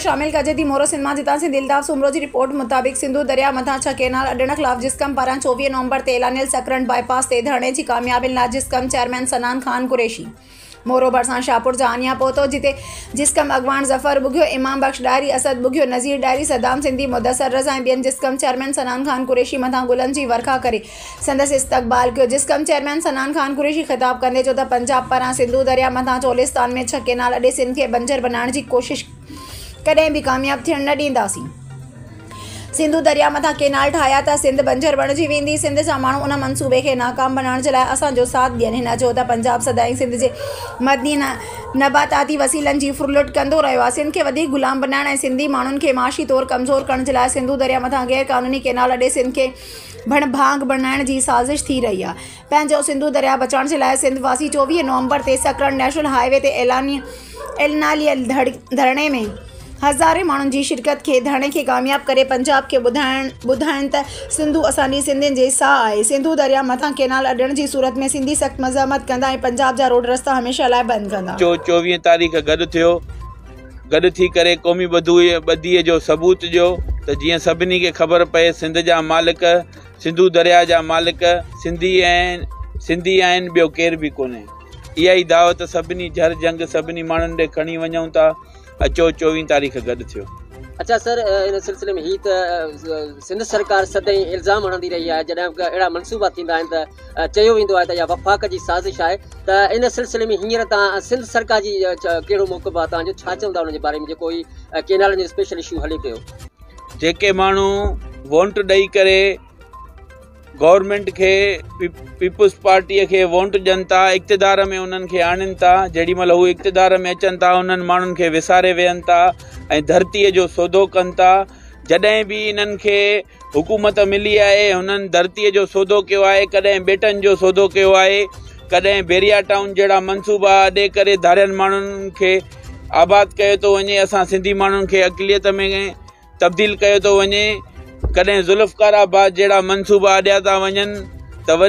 शामिल कजे थी मोरो सिनेमा जितां से दिलदाफ सुमरो की रिपोर्ट मुताबिक सिंधु दरिया मथा 6 केनाल अडण खिलाफ जिस्कम पारां 24 नवंबर ते ऐलानियल सकरंड बाईपास ते धरणे की कामयाबी लाइ जिस्कम चेयरमैन सनान खान कुरैशी मोरो भरसां शाहपुर जानिया पहुतो, जिते जिस्कम अगवान जफर बुघियो, इमाम बख्श डायरी, असद बुघियो, नज़ीर डायरी, सदाम सिंधी, मुदसर रज़ा ऐं ॿियनि जिस्कम चेयरमैन सनान खान कुरैशी मथां गुलनि जी वर्खा करे संदसि इस्तक़बाल कयो। जिस्कम चेयरमैन सनान खान कुरैशी ख़िताब कंदे चयो त पंजाब पारां सिंधु दरिया मथां चोलिस्तान में 6 केनाल अॾे सिंध खे बंजर बनाइण जी कोशिश कॾहिं बि कामयाब थियण न ॾींदासीं। सिंधु दरिया मथां केनाल ठाहिया त सिंध बंजर बणिजी वेंदी। सिंध जा माण्हू उन मनसूबे खे नाकाम बनाइण जे लाइ असांजो साथ ॾियनि। हिन चयो त पंजाब सदाईं सिंध जे मदनी नबाताती वसीलनि जी फुरलुट कंदो रहियो आहे। सिंध खे वधीक गुलाम बनाइण ऐं सिंधी माण्हुनि खे माशी तौरु कमज़ोर करण जे लाइ सिंधु दरिया मथां गैर क़ानूनी केनाल अॾे सिंध खे भणभांग बनाइण जी साज़िश थी रही आहे। पंहिंजो सिंधु दरिया बचाइण जे लाइ सिंध वासी 24 नवंबर ते सकरंड नेशनल हाईवे ते ऐलानियल धरणे में हज़ारे माण्हुनि जी शिरकत खे धरणे खे कामयाब करे पंजाब खे ॿुधाइनि त सिंधु असांजी सिंधियुनि जे साह आहे। सिंधु दरिया मथां केनाल अॾण जी सूरत में सिंधी सख़्त मज़ामत कंदा ऐं पंजाब जा रोड रस्ता हमेशह लाइ बंदि कंदा। 24 तारीख़ गॾु थी करे क़ौमी ॿधीअ जो सबूत ॾियो त जीअं सभिनी खे ख़बर पए सिंध जा मालिक, सिंधु दरिया जा मालिक सिंधी आहिनि, ॿियो केर बि कोन्हे। इहा ई दावत सभिनी झर जंग सभिनी माण्हुनि ॾे खणी वञूं था। अचो 24 तारीख़ गॾु थियो। अच्छा सर, इन सिलसिले में ही त सिंध सरकार सदाईं इल्ज़ाम हणंदी रही आहे जॾहिं अहिड़ा मनसूबा थींदा आहिनि त चयो वेंदो आहे त इहा वफ़ाक़ जी साज़िश आहे। त इन सिलसिले में हींअर तव्हां सिंध सरकार जी कहिड़ो मौक़िफ़ आहे तव्हांजो, छा चवंदा उन जे बारे में जेको ही केनालनि जो स्पेशल इशू हले पियो? जेके माण्हू वोट ॾेई करे गवर्नमेंट खे पीपुल्स पार्टीअ खे वोट ॾियनि था, इक़्तिदार में उन्हनि खे आणनि था, जेॾीमहिल हू इक़्तिदार में अचनि था उन्हनि माण्हुनि खे विसारे वेहनि था ऐं धरतीअ जो सौदो कनि था। जॾहिं बि इन्हनि खे हुकूमत मिली आहे हुननि धरतीअ जो सौदो कयो आहे, कॾहिं बेटनि जो सौदो कयो आहे, कॾहिं बेरिया टाउन जहिड़ा मनसूबा ॾेई करे धारियनि माण्हुनि खे आबाद कयो थो वञे। असां सिंधी माण्हुनि खे अक़लियत में तब्दील कयो थो वञे। कॾहिं ज़ुल्फ़कार आबाद जहिड़ा मनसूबा अॾिया था वञनि त वरी